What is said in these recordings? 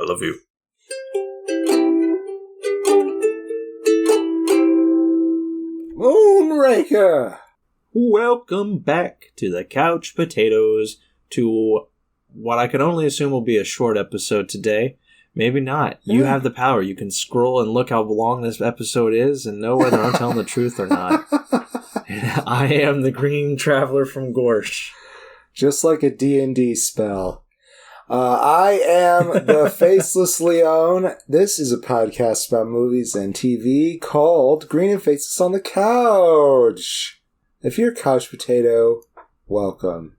I love you. Moonraker! Welcome back to the Couch Potatoes, to what I can only assume will be a short episode today. Maybe not. You have the power. You can scroll and look how long this episode is and know whether I'm telling the truth or not. I am the Green Traveler from Gorsh. Just like a D&D spell. I am the Faceless Leone. This is a podcast about movies and TV called Green and Faceless on the Couch. If you're a couch potato, welcome.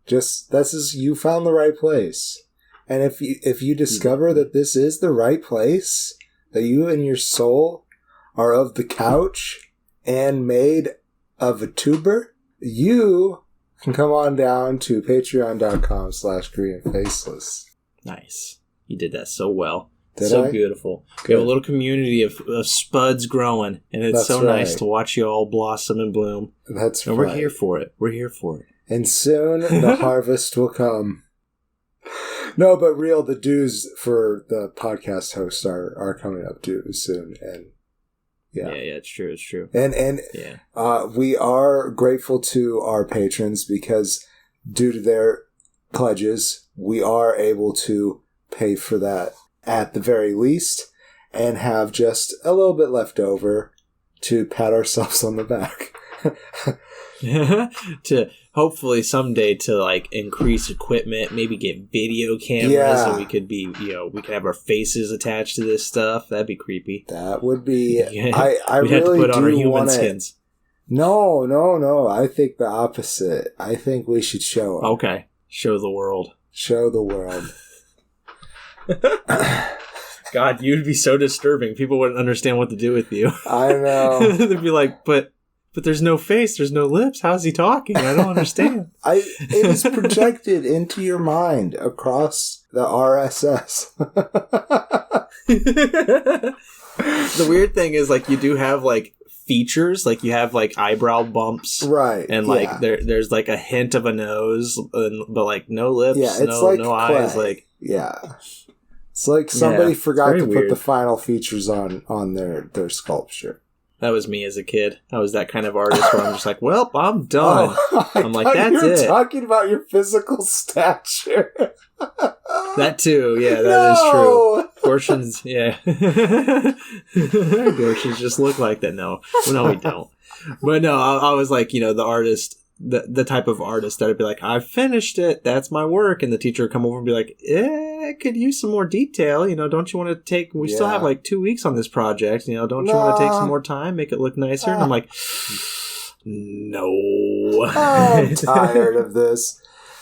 You found the right place. And if you discover that this is the right place, that you and your soul are of the couch and made of a tuber, you can come on down to patreon.com/greenandfaceless. Nice. You did that so well. Did so I? Beautiful. Good. We have a little community of spuds growing, and it's That's so right. nice to watch you all blossom and bloom. That's and right. we're here for it. We're here for it. And soon the harvest will come. No, but the dues for the podcast hosts are coming up due soon, and yeah, it's true. It's true. And we are grateful to our patrons because due to their pledges, we are able to pay for that at the very least, and have just a little bit left over to pat ourselves on the back. To hopefully someday to like increase equipment, maybe get video cameras so we could be, we could have our faces attached to this stuff. That'd be creepy. That would be. Yeah. I We'd really have to put on our do human want skins. No. I think the opposite. I think we should show 'em. Okay, show the world. Show the world. God, you'd be so disturbing. People wouldn't understand what to do with you. I know. They'd be like, but there's no face, there's no lips. How's he talking? I don't understand. It is projected into your mind across the RSS. The weird thing is, like, you do have, like, features. Like, you have, like, eyebrow bumps. Right. And, like, there's, like, a hint of a nose, but, like, no lips, yeah, it's like no clay. eyes. Like, yeah. It's like somebody forgot to weird. put the final features on their sculpture. that was me as a kid. I was that kind of artist where I'm just like, well, I'm done. I'm like, that's you were it. talking about your physical stature. That too, yeah, that is true. Gorshins, yeah. Gorshins just look like that. No, we don't. But no, I was like, the artist, the type of artist that I'd be like, I finished it. That's my work. And the teacher would come over and be like, I could use some more detail. Don't you want to take, we still have like 2 weeks on this project. Don't you want to take some more time, make it look nicer? And I'm like, no. I'm tired of this.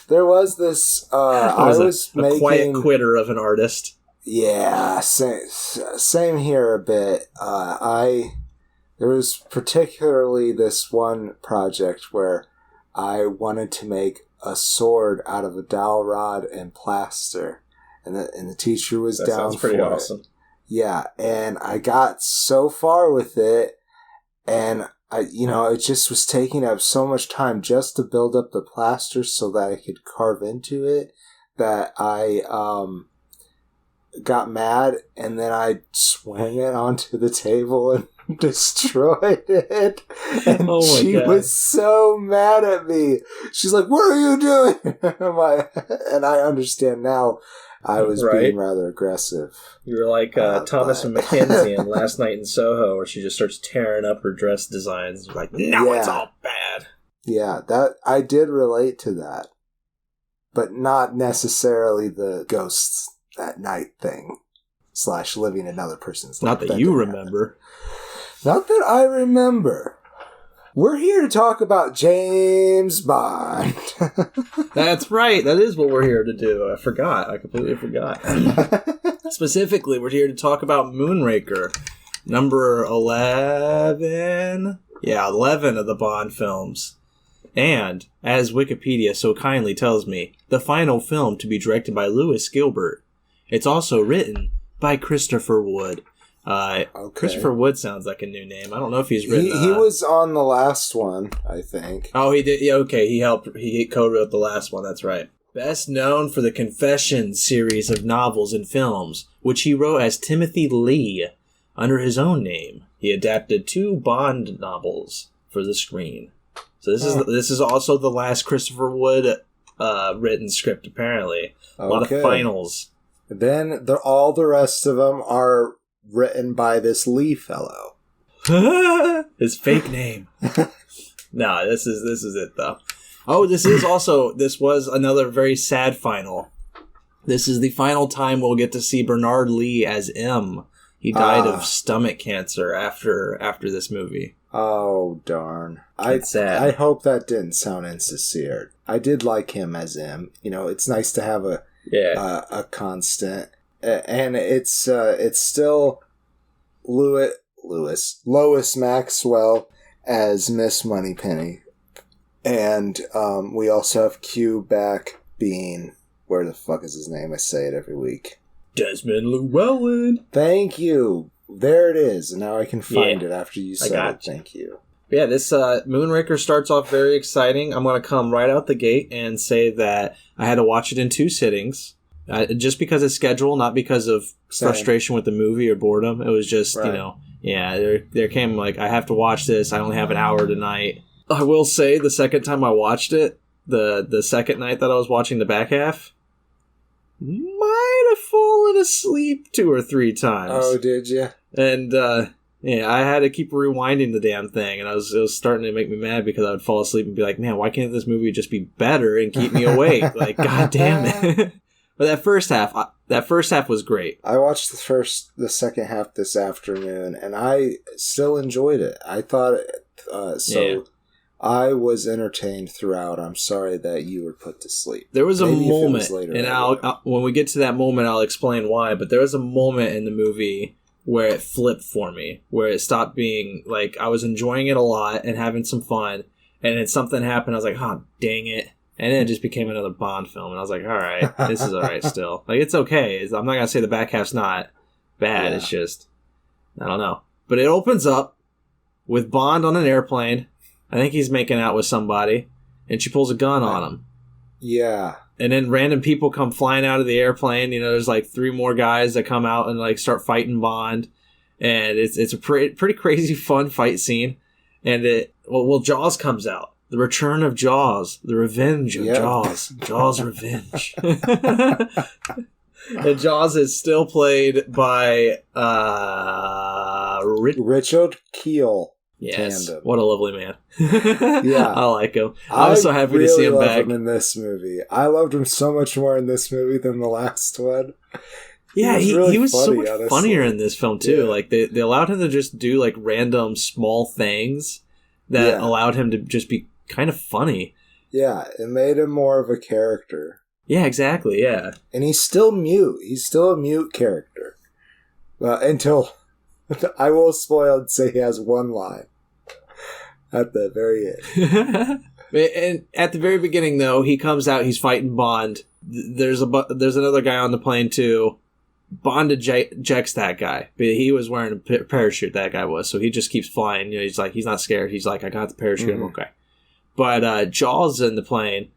There was this, I was making... a quiet quitter of an artist. Yeah, same here a bit. There was particularly this one project where I wanted to make a sword out of a dowel rod and plaster, and the teacher was down for it. That sounds pretty awesome. Yeah, and I got so far with it, and it just was taking up so much time just to build up the plaster so that I could carve into it that I got mad, and then I swung it onto the table and destroyed it. And she was so mad at me. She's like, "What are you doing?" And I understand now. I was being rather aggressive. You were like Thomas and Mackenzie in Last Night in Soho, where she just starts tearing up her dress designs. Like, no, it's all bad. Yeah, that I did relate to that, but not necessarily the ghosts at night thing / living another person's life. Not that you remember. Not that I remember. We're here to talk about James Bond. That's right. That is what we're here to do. I forgot. I completely forgot. Specifically, we're here to talk about Moonraker. Number 11. Yeah, 11 of the Bond films. And, as Wikipedia so kindly tells me, the final film to be directed by Lewis Gilbert. It's also written by Christopher Wood. Christopher Wood sounds like a new name. I don't know if he's written... He was on the last one, I think. Oh, he did? Yeah, okay. He co-wrote the last one. That's right. Best known for the Confessions series of novels and films, which he wrote as Timothy Lee under his own name. He adapted 2 Bond novels for the screen. So this is also the last Christopher Wood written script, apparently. A lot of finals. Then all the rest of them are written by this Lee fellow. His fake name. No, this is it though. Oh, this was another very sad final. This is the final time we'll get to see Bernard Lee as M. He died of stomach cancer after this movie. Oh, darn. It's sad. I hope that didn't sound insincere. I did like him as M. You know, it's nice to have a constant. And it's still Lois Maxwell as Miss Moneypenny. And we also have Q back being, where the fuck is his name? I say it every week. Desmond Llewellyn. Thank you. There it is. And now I can find it after you said it. Thank you. Yeah, this Moonraker starts off very exciting. I'm going to come right out the gate and say that I had to watch it in 2 sittings. Just because of schedule, not because of frustration with the movie or boredom. It was just, there came I have to watch this. I only have an hour tonight. I will say the second time I watched it, the second night that I was watching the back half, might have fallen asleep 2 or 3 times. Oh, did you? And, I had to keep rewinding the damn thing, and it was starting to make me mad because I would fall asleep and be like, man, why can't this movie just be better and keep me awake? God damn it. But that first half was great. I watched the second half this afternoon, and I still enjoyed it. I thought I was entertained throughout. I'm sorry that you were put to sleep. There was a moment, and when we get to that moment, I'll explain why. But there was a moment in the movie where it flipped for me, where it stopped being I was enjoying it a lot and having some fun, and then something happened. I was like, "Oh, dang it!" And then it just became another Bond film, and I was like, "All right, this is all right still. It's okay. I'm not gonna say the back half's not bad. Yeah. It's just I don't know." But it opens up with Bond on an airplane. I think he's making out with somebody, and she pulls a gun on him. Yeah. And then random people come flying out of the airplane. There's 3 more guys that come out and start fighting Bond. And it's a pretty crazy fun fight scene. And Jaws comes out. The return of Jaws. The revenge of Jaws. Jaws' revenge. And Jaws is still played by Richard Kiel. Yes, tandem. What a lovely man. Yeah. I like him. I was so happy to see him back. I him in this movie. I loved him so much more in this movie than the last one. Yeah, he was so much funnier in this film, too. Yeah. They allowed him to just do, random small things that allowed him to just be kind of funny. Yeah, it made him more of a character. Yeah, exactly, yeah. And he's still mute. He's still a mute character. Until... I will spoil and say he has one line at the very end. And at the very beginning, though, he comes out, he's fighting Bond. There's another guy on the plane, too. Bond ejects that guy. But he was wearing a parachute, that guy was. So he just keeps flying. He's not scared. He's like, I got the parachute, I'm okay. But Jaws in the plane,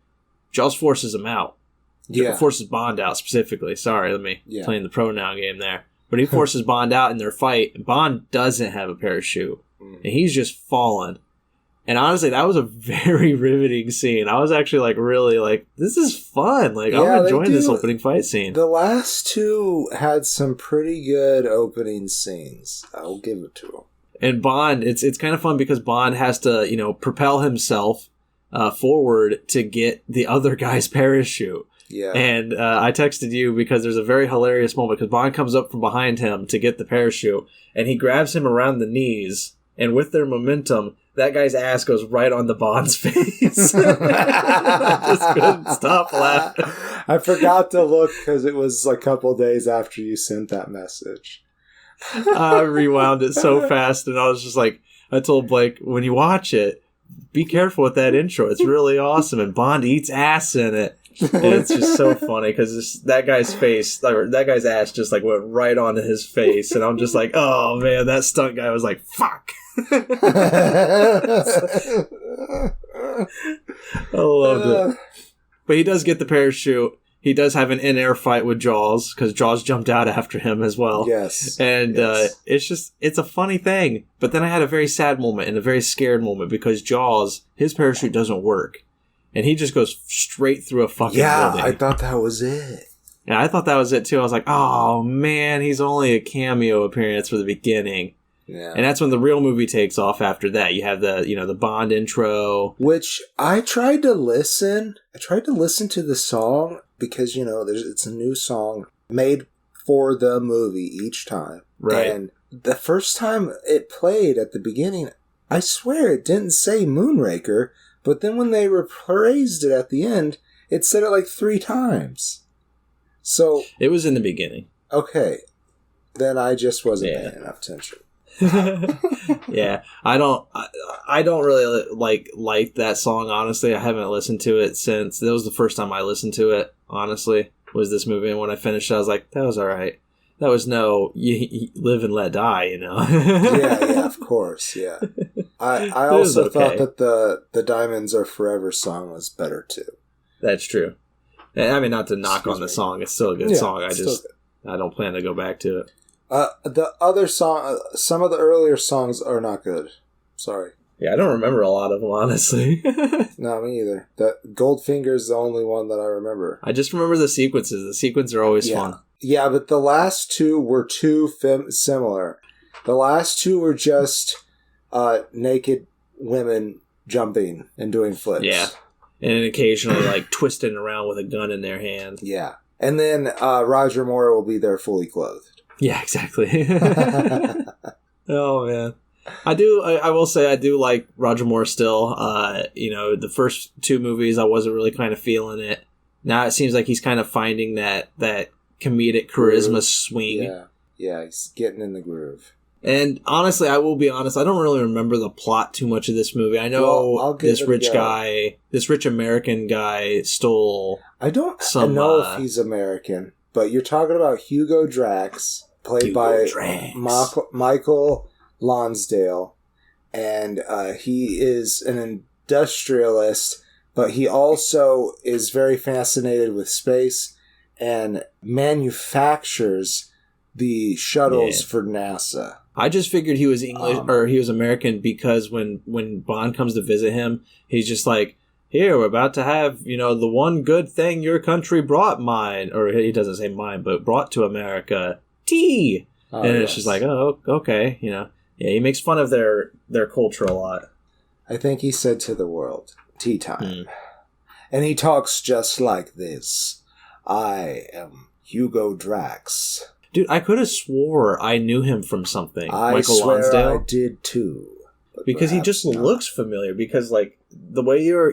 Jaws forces him out. Yeah. Forces Bond out, specifically. Sorry, playing the pronoun game there. But he forces Bond out in their fight, and Bond doesn't have a parachute. And he's just falling. And honestly, that was a very riveting scene. I was actually really this is fun. I'm enjoying this opening fight scene. The last 2 had some pretty good opening scenes. I'll give it to him. And Bond, it's kind of fun because Bond has to, propel himself forward to get the other guy's parachute. Yeah. And I texted you because there's a very hilarious moment because Bond comes up from behind him to get the parachute and he grabs him around the knees, and with their momentum, that guy's ass goes right on the Bond's face. I just couldn't stop laughing. I forgot to look because it was a couple days after you sent that message. I rewound it so fast, and I was just I told Blake, when you watch it, be careful with that intro. It's really awesome, and Bond eats ass in it. And it's just so funny because that guy's face, that guy's ass just went right onto his face. And I'm just oh man, that stunt guy was fuck. I loved it. But he does get the parachute. He does have an in-air fight with Jaws, because Jaws jumped out after him as well. Yes. And yes. It's a funny thing. But then I had a very sad moment and a very scared moment, because Jaws, his parachute doesn't work. And he just goes straight through a fucking building. I thought that was it. Yeah, I thought that was it too. I was like, oh man, he's only a cameo appearance for the beginning. Yeah. And that's when the real movie takes off after that. You have the Bond intro. Which I tried to listen. To the song because, it's a new song made for the movie each time. Right. And the first time it played at the beginning, I swear it didn't say Moonraker, but then when they reprised it at the end, it said it like 3 times. So it was in the beginning. Okay. Then I just wasn't paying enough attention. Yeah, I don't really like that song, honestly. I haven't listened to it since that was the first time I listened to it, honestly, was this movie. And when I finished it, I was like, that was all right. That was no you live and let die, Yeah, of course, yeah. I also thought that the Diamonds Are Forever song was better too. That's true. I mean, not to knock on the song, it's still a good song. I don't plan to go back to it. The other song, some of the earlier songs are not good. Sorry. Yeah, I don't remember a lot of them, honestly. No, me either. The Goldfinger is the only one that I remember. I just remember the sequences. The sequences are always fun. Yeah, but the last 2 were too similar. The last 2 were just naked women jumping and doing flips. Yeah. And occasionally, twisting around with a gun in their hand. Yeah. And then Roger Moore will be there fully clothed. Yeah, exactly. Oh, man. I will say I do like Roger Moore still. The first 2 movies, I wasn't really kind of feeling it. Now it seems like he's kind of finding that comedic charisma swing. Yeah, he's getting in the groove. And honestly, I will be honest, I don't really remember the plot too much of this movie. I know this rich American guy stole. I don't know if he's American, but you're talking about Hugo Drax, played by Michael Lonsdale, and he is an industrialist, but he also is very fascinated with space and manufactures the shuttles for NASA. I just figured he was English or he was American because when Bond comes to visit him, he's just like, here, we're about to have, the one good thing your country brought mine, or he doesn't say mine, but brought to America, tea. It's just like, oh, okay, Yeah, he makes fun of their culture a lot. I think he said to the world, tea time. And he talks just like this. I am Hugo Drax. Dude, I could have swore I knew him from something. I Michael swear Lonsdale. I did too. Because he just looks familiar. Because the way you're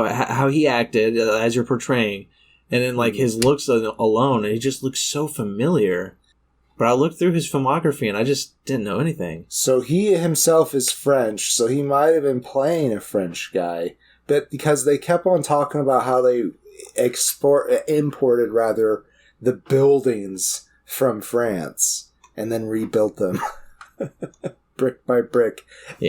how he acted as you're portraying, and then his looks alone, and he just looks so familiar. But I looked through his filmography and I just didn't know anything. So he himself is French, so he might have been playing a French guy, but because they kept on talking about how they imported the buildings from France and then rebuilt them brick by brick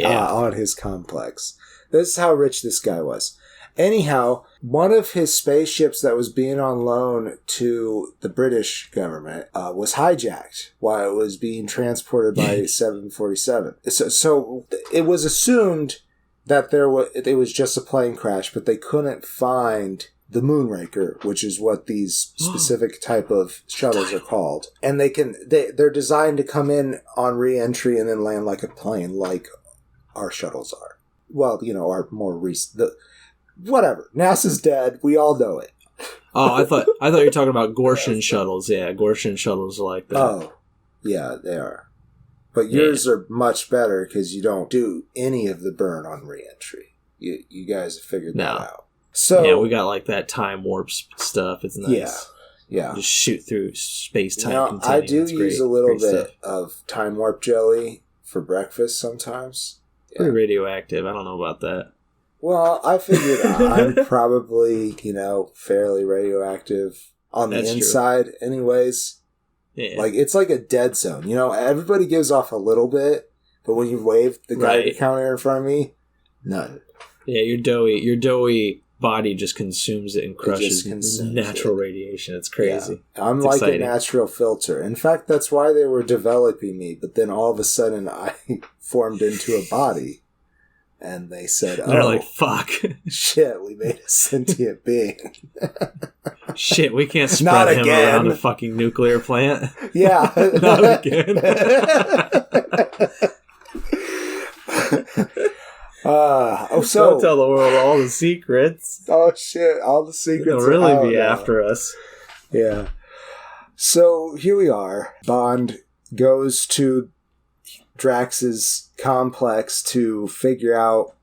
on his complex. This is how rich this guy was. Anyhow, one of his spaceships that was being on loan to the British government was hijacked while it was being transported by 747. So it was assumed that it was just a plane crash, but they couldn't find the Moonraker, which is what these specific type of shuttles are called. And they're designed to come in on re-entry and then land like a plane, like our shuttles are. Well, our more recent... Whatever. NASA's dead. We all know it. Oh, I thought you were talking about Gorshin shuttles. Yeah, Gorshin shuttles are like that. Oh, yeah, they are. But yours are much better because you don't do any of the burn on re-entry. You guys have figured that out. So yeah, we got that time warp stuff. It's nice. Yeah. Just shoot through space-time. I do use a little bit of time warp jelly for breakfast sometimes. Yeah. Pretty radioactive. I don't know about that. Well, I figured I'm probably, fairly radioactive on the inside anyways. Yeah. It's like a dead zone. Everybody gives off a little bit, but when you wave the Geiger counter in front of me, none. Yeah, your doughy body just consumes it and crushes natural radiation. It's crazy. Yeah. I'm like a natural filter. In fact, that's why they were developing me. But then all of a sudden, I formed into a body. And they said, they're like, fuck. Shit, we made a sentient being. Shit, we can't spread him around a fucking nuclear plant. Yeah. Not again. Don't tell the world all the secrets. Oh, shit, all the secrets. They'll really be after us. Yeah. So, here we are. Bond goes to Drax's complex to figure out,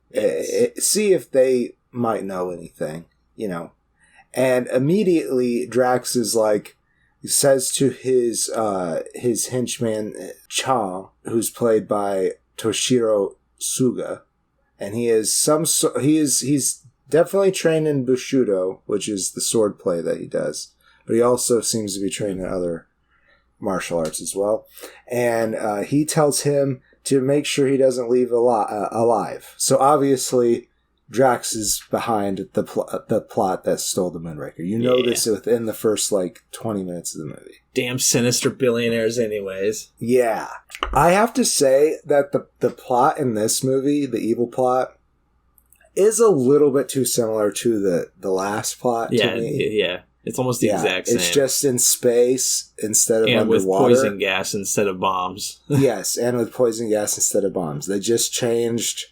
see if they might know anything, And immediately Drax is like, he says to his henchman Cha, who's played by Toshiro Suga, and he's definitely trained in Bushido, which is the sword play that he does, but he also seems to be trained in other martial arts as well. And he tells him to make sure he doesn't leave alive. So obviously Drax is behind the plot that stole the Moonraker. You know this within the first 20 minutes of the movie. Damn sinister billionaires anyways. Yeah. I have to say that the plot in this movie, the evil plot, is a little bit too similar to the last plot to me. Yeah. It's almost the exact same. It's just in space instead of and underwater. with poison gas instead of bombs. Yes, and with poison gas instead of bombs. They just changed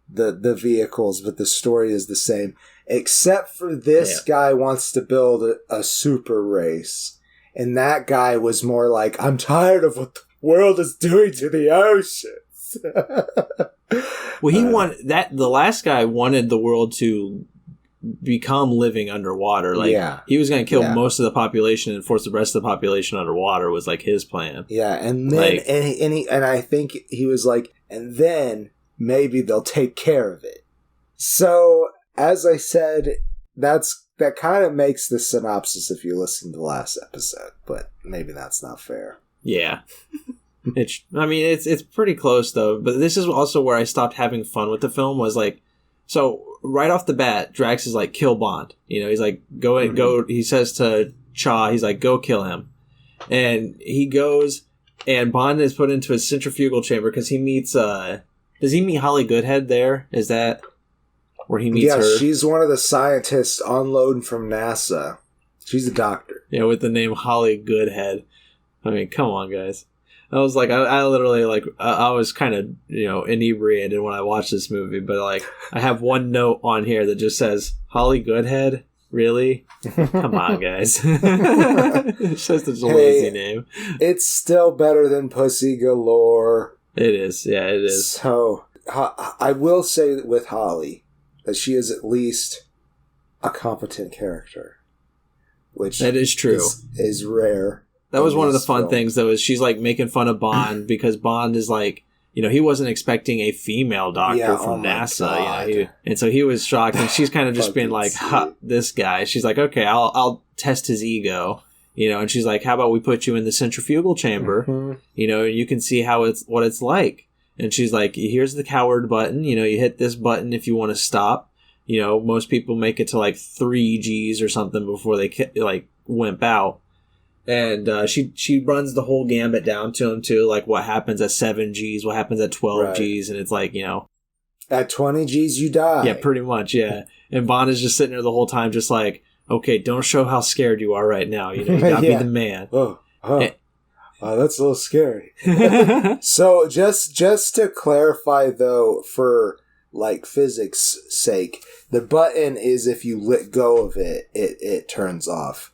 the vehicles, but the story is the same. Except for this guy wants to build a super race. And that guy was more like, I'm tired of what the world is doing to the oceans. Well, the last guy wanted the world to become living underwater. He was going to kill most of the population and force the rest of the population underwater was his plan. Yeah, and then and I think he was like, and then maybe they'll take care of it. So, as I said, that kind of makes the synopsis if you listen to the last episode, but maybe that's not fair. Yeah. It's pretty close though, but this is also where I stopped having fun with the film was so right off the bat, Drax is like, kill Bond. He's like, go. He says to Cha, he's like, go kill him. And he goes, and Bond is put into a centrifugal chamber because he meets, does he meet Holly Goodhead there? Is that where he meets her? Yeah, she's one of the scientists unloading from NASA. She's a doctor. Yeah, with the name Holly Goodhead. I mean, come on, guys. I was like, I literally I was kind of, inebriated when I watched this movie, but I have one note on here that just says, Holly Goodhead? Really? Come on, guys. It's just a lazy name. It's still better than Pussy Galore. It is. Yeah, it is. So, I will say that with Holly, that she is at least a competent character. Which that is true. Is rare. That was one of the fun things, though, is she's making fun of Bond because Bond is he wasn't expecting a female doctor from NASA. And so he was shocked, and she's kind of just being like, ha, this guy. She's like, okay, I'll test his ego, and she's like, how about we put you in the centrifugal chamber, and you can see what it's like. And she's like, here's the coward button, you hit this button if you want to stop. Most people make it to 3 Gs or something before they wimp out. And she runs the whole gambit down to him too, what happens at 7 Gs, what happens at 12 Gs, and it's at 20 Gs you die. Yeah, pretty much, yeah. And Bond is just sitting there the whole time, just okay, don't show how scared you are right now. You gotta be the man. That's a little scary. So just to clarify though, for physics sake, the button is if you let go of it, it turns off.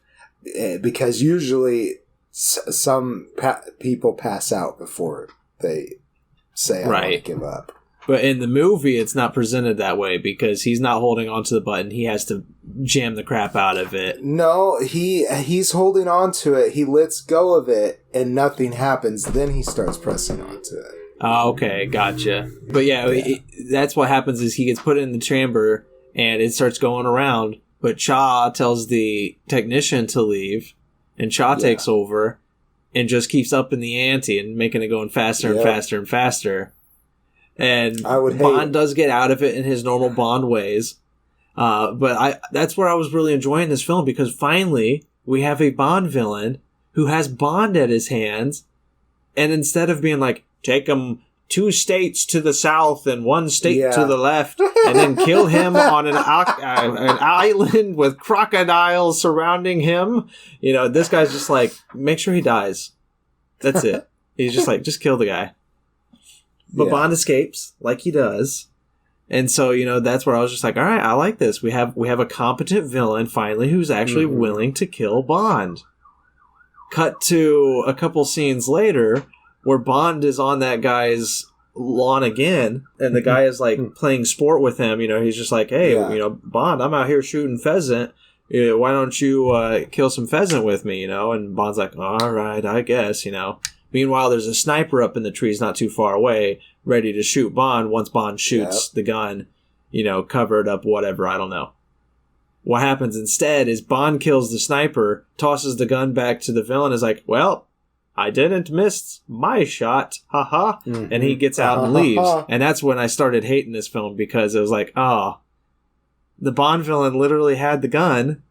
Because usually some people pass out before they say, I want to give up. But in the movie, it's not presented that way because he's not holding onto the button. He has to jam the crap out of it. No, he's holding onto it. He lets go of it and nothing happens. Then he starts pressing onto it. Oh, okay, gotcha. But that's what happens is he gets put in the chamber and it starts going around. But Cha tells the technician to leave, and Cha takes over and just keeps upping the ante and making it going faster and faster and faster. And I would hate Bond it. does get out of it in his normal Bond ways. But that's where I was really enjoying this film, because finally we have a Bond villain who has Bond at his hands. And instead of being like, take him 2 states to the south and 1 state to the left, and then kill him on an island with crocodiles surrounding him, this guy's just like, make sure he dies. That's it. He's just like, just kill the guy. But Bond escapes, like he does. And so, that's where I was just like, all right, I like this. We have a competent villain, finally, who's actually willing to kill Bond. Cut to a couple scenes later, where Bond is on that guy's lawn again, and the guy is, like, playing sport with him. He's just like, hey, Bond, I'm out here shooting pheasant. Why don't you kill some pheasant with me, And Bond's like, all right, I guess, Meanwhile, there's a sniper up in the trees not too far away, ready to shoot Bond once Bond shoots the gun, covered up, whatever, I don't know. What happens instead is Bond kills the sniper, tosses the gun back to the villain, is like, well, I didn't miss my shot, haha, and he gets out and leaves. And that's when I started hating this film, because it was like, the Bond villain literally had the gun,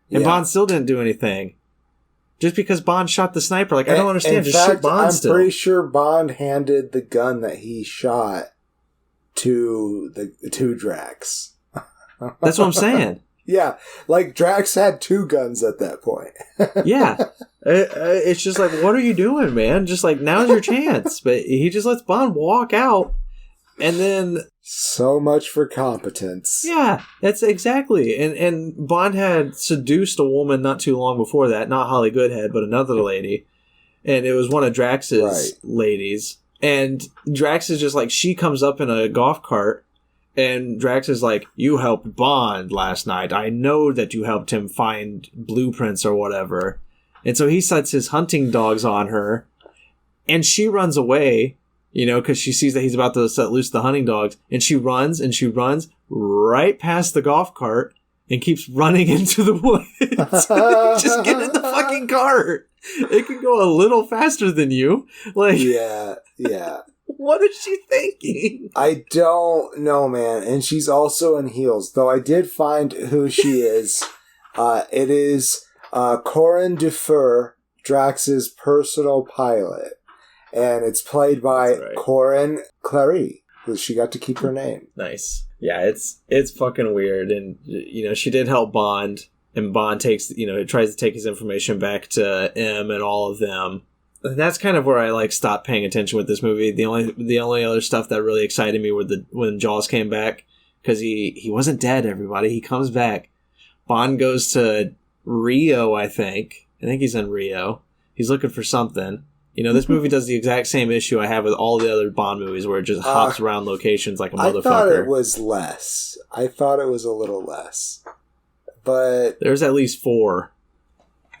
and Bond still didn't do anything. Just because Bond shot the sniper, I don't understand. Just shoot Bond still. I'm pretty sure Bond handed the gun that he shot to Drax. That's what I'm saying. Yeah, Drax had 2 guns at that point. Yeah. It's just like, what are you doing, man? Just now's your chance. But he just lets Bond walk out, and then... So much for competence. Yeah, that's exactly. And Bond had seduced a woman not too long before that. Not Holly Goodhead, but another lady. And it was one of Drax's ladies. And Drax is just like, she comes up in a golf cart, and Drax is like, you helped Bond last night. I know that you helped him find blueprints or whatever. And so he sets his hunting dogs on her, and she runs away, because she sees that he's about to set loose the hunting dogs, and she runs right past the golf cart and keeps running into the woods. Just get in the fucking cart. It can go a little faster than you. Yeah. What is she thinking? I don't know, man. And she's also in heels, though I did find who she is. It is Corin Dufour, Drax's personal pilot. And it's played by Corin Clary, because she got to keep her name. Nice. Yeah, it's fucking weird. And, she did help Bond, and Bond takes, tries to take his information back to M and all of them. And that's kind of where I, stopped paying attention with this movie. The only other stuff that really excited me were when Jaws came back, because he wasn't dead, everybody. He comes back. Bond goes to Rio, I think. I think he's in Rio. He's looking for something. This movie does the exact same issue I have with all the other Bond movies, where it just hops around locations like a motherfucker. I thought it was less. I thought it was a little less. But... There's at least 4.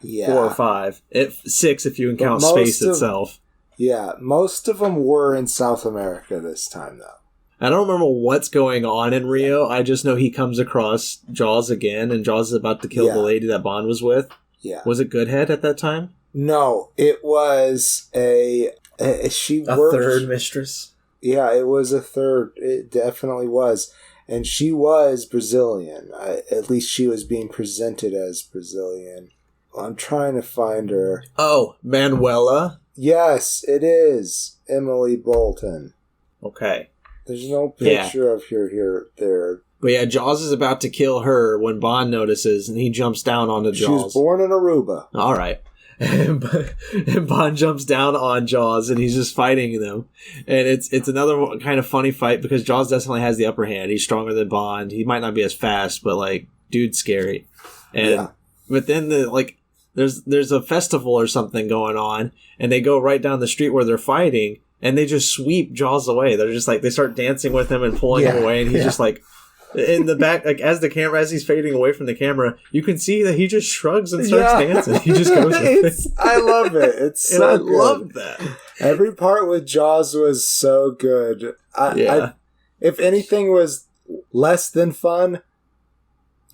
Yeah. 4 or 5. 6 if you can count space itself. Yeah, most of them were in South America this time, though. I don't remember what's going on in Rio. I just know he comes across Jaws again, and Jaws is about to kill the lady that Bond was with. Yeah. Was it Goodhead at that time? No, it was a third mistress? Yeah, it was a third. It definitely was. And she was Brazilian. At least she was being presented as Brazilian. I'm trying to find her. Oh, Manuela? Yes, it is. Emily Bolton. Okay. There's no picture of her there. But yeah, Jaws is about to kill her when Bond notices, and he jumps down onto Jaws. She was born in Aruba. All right. And Bond jumps down on Jaws, and he's just fighting them. And it's another kind of funny fight, because Jaws definitely has the upper hand. He's stronger than Bond. He might not be as fast, but dude's scary. And but then there's a festival or something going on, and they go right down the street where they're fighting, and they just sweep Jaws away. They're just they start dancing with him and pulling him away, and he's just in the back, as he's fading away from the camera, you can see that he just shrugs and starts dancing. He just goes with it. I love it. It's so I good. love that. Every part with Jaws was so good. If anything was less than fun,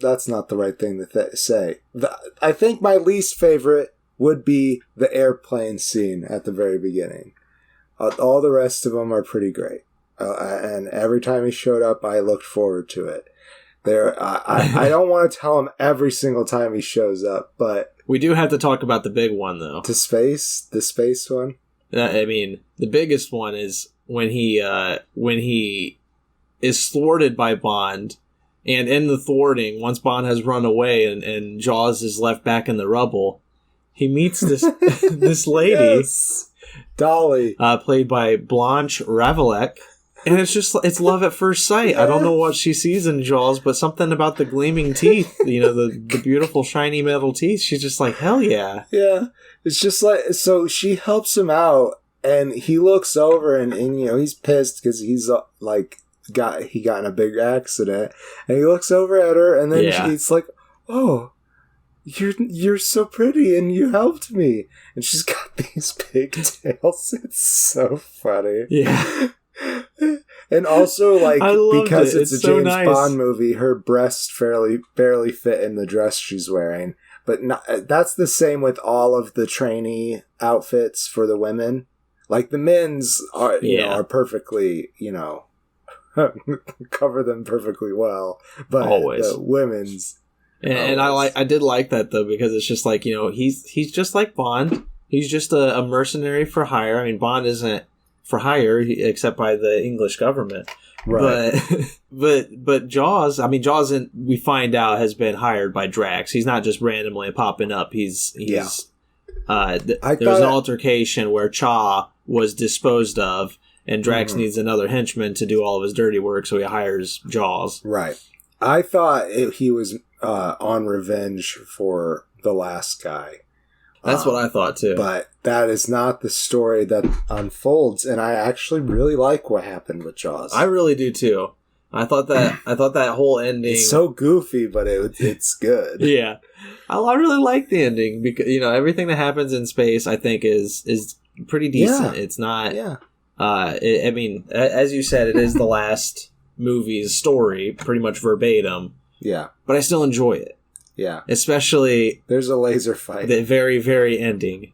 that's not the right thing to say. I think my least favorite would be the airplane scene at the very beginning, All the rest of them are pretty great. And every time he showed up, I looked forward to it. I don't want to tell him every single time he shows up, but... We do have to talk about the big one, though. The space one? I mean, the biggest one is when he is thwarted by Bond, and in the thwarting, once Bond has run away and Jaws is left back in the rubble, he meets this lady, yes. Dolly, played by Blanche Ravillec, and it's love at first sight. Yes. I don't know what she sees in Jaws, but something about the gleaming teeth, the beautiful shiny metal teeth. She's just like, hell yeah. Yeah, it's just like, so she helps him out, and he looks over and he's pissed because he's got in a big accident, and he looks over at her, and then she's like, oh, you're so pretty and you helped me, and she's got these pigtails. It's so funny. Yeah. And also, because it's a so James nice. Bond movie, her breasts barely fit in the dress she's wearing. But that's the same with all of the trainee outfits for the women. Like the men's are are perfectly, cover them perfectly well, but always the women's. And I did like that though, because it's just like, he's just like Bond. He's just a mercenary for hire. I mean, Bond isn't for hire except by the English government. Right. But Jaws, we find out has been hired by Drax. He's not just randomly popping up. There was an altercation where Cha was disposed of, and Drax needs another henchman to do all of his dirty work, so he hires Jaws. Right. I thought he was on revenge for the last guy. That's what I thought too. But that is not the story that unfolds, and I actually really like what happened with Jaws. I really do too. I thought that whole ending. It's so goofy, but it's good. Yeah, I really like the ending because everything that happens in space, I think is pretty decent. Yeah. It's not. Yeah. As you said, it is the last movie's story, pretty much verbatim. Yeah. But I still enjoy it. Yeah. Especially... There's a laser fight. The very, very ending.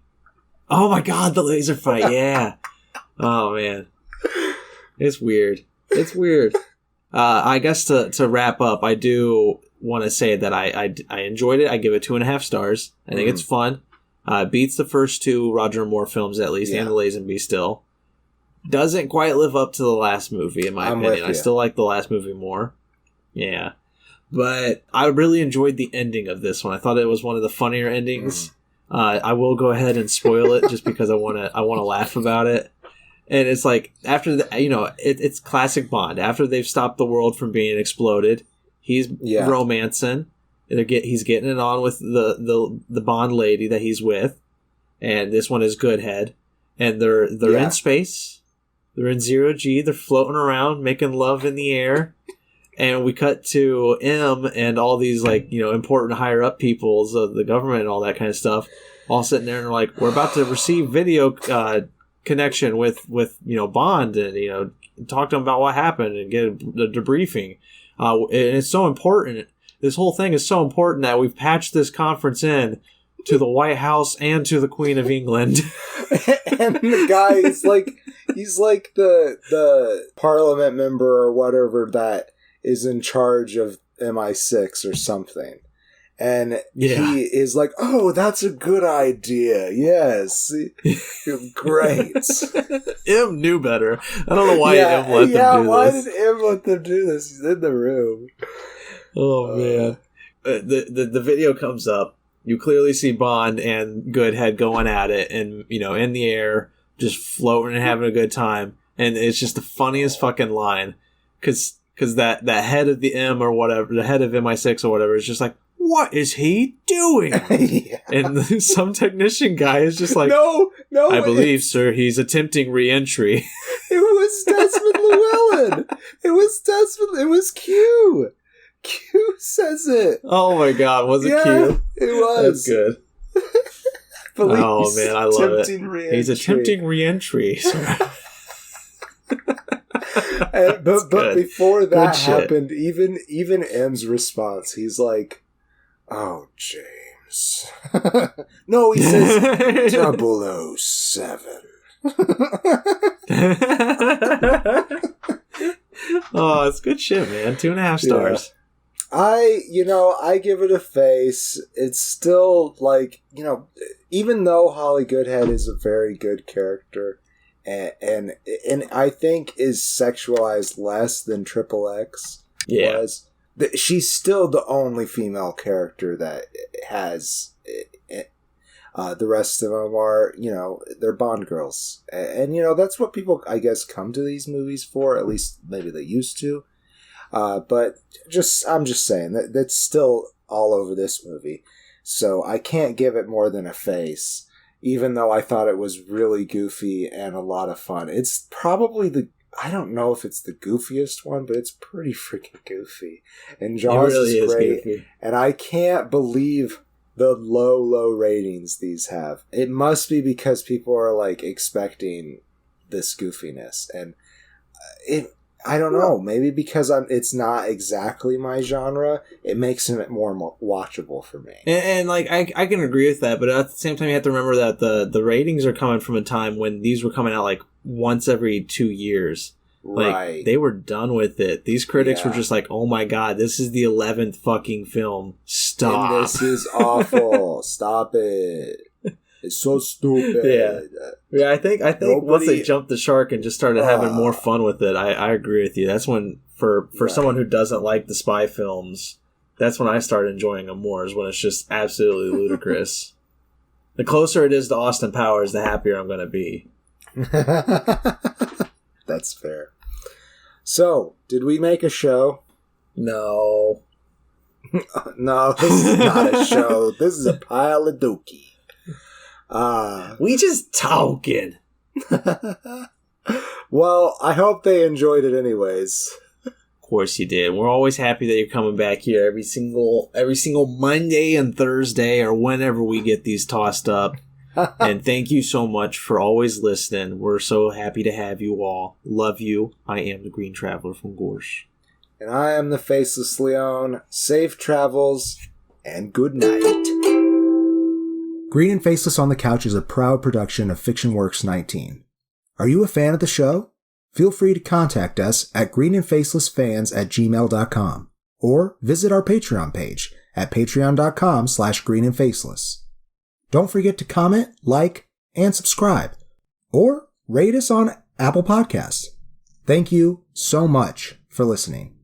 Oh my god, the laser fight, yeah. Oh, man. It's weird. I guess to wrap up, I do want to say that I enjoyed it. I give it 2.5 stars. I think it's fun. Beats the first two Roger Moore films, at least, and The Lazenby still. Doesn't quite live up to the last movie, in my opinion. I still like the last movie more. Yeah. But I really enjoyed the ending of this one. I thought it was one of the funnier endings. I will go ahead and spoil it just because I want to laugh about it. And it's like, after it's classic Bond. After they've stopped the world from being exploded, he's romancing. He's getting it on with the Bond lady that he's with. And this one is Goodhead. And they're in space. They're in 0G. They're floating around, making love in the air. And we cut to M and all these important higher up peoples of the government and all that kind of stuff, all sitting there and they're like, we're about to receive video connection with Bond and talk to him about what happened and get a debriefing. And it's so important. This whole thing is so important that we've patched this conference in to the White House and to the Queen of England. And the guy is he's like the parliament member or whatever that is in charge of MI6 or something. And he is like, oh, that's a good idea. Yes. Great. M knew better. I don't know why M let them do this. Yeah, why did M let them do this? He's in the room. Oh, man. The video comes up. You clearly see Bond and Goodhead going at it and, in the air, just floating and having a good time. And it's just the funniest fucking line. Because that head of the M or whatever, the head of MI6 or whatever, is just like, what is he doing? Yeah. And some technician guy is just like, no, I believe, sir, he's attempting re-entry. It was Desmond Llewellyn. It was Q. Q says it. Oh my god, was it Q? It was. That's good. Oh man, I love it. Re-entry. He's attempting re-entry, sir. But before that happened, even M's response, he's like, "Oh, James." No, he says 007. Oh, it's good shit, man. 2.5 stars. I give it a face. It's still like, even though Holly Goodhead is a very good character and I think is sexualized less than Triple X was, she's still the only female character that has the rest of them are, they're Bond girls. And that's what people, I guess, come to these movies for. At least maybe they used to. But I'm just saying that's still all over this movie. So I can't give it more than a face, even though I thought it was really goofy and a lot of fun. It's probably I don't know if it's the goofiest one, but it's pretty freaking goofy. And Jaws is great. Goofy. And I can't believe the low ratings these have. It must be because people are like expecting this goofiness. And I don't know. Maybe because it's not exactly my genre, it makes it more watchable for me. And like I can agree with that, but at the same time, you have to remember that the ratings are coming from a time when these were coming out like once every 2 years. Like, right. They were done with it. These critics were just like, "Oh my god, this is the 11th fucking film. Stop! And this is awful. Stop it." It's so stupid. Yeah. I think once they jumped the shark and just started having more fun with it, I agree with you. That's when, for someone who doesn't like the spy films, that's when I started enjoying them more. Is when it's just absolutely ludicrous. The closer it is to Austin Powers, the happier I'm going to be. That's fair. So, did we make a show? No. No, this is not a show. This is a pile of dookie. We just talking. Well, I hope they enjoyed it anyways. Of course you did. We're always happy that you're coming back here every single Monday and Thursday or whenever we get these tossed up. And thank you so much for always listening. We're so happy to have you all. Love you. I am the Green Traveler from Gorsh. And I am the Faceless Leon. Safe travels and good night. Green and Faceless on the Couch is a proud production of FictionWorks 19. Are you a fan of the show? Feel free to contact us at greenandfacelessfans@gmail.com or visit our Patreon page at patreon.com/greenandfaceless. Don't forget to comment, like, and subscribe, or rate us on Apple Podcasts. Thank you so much for listening.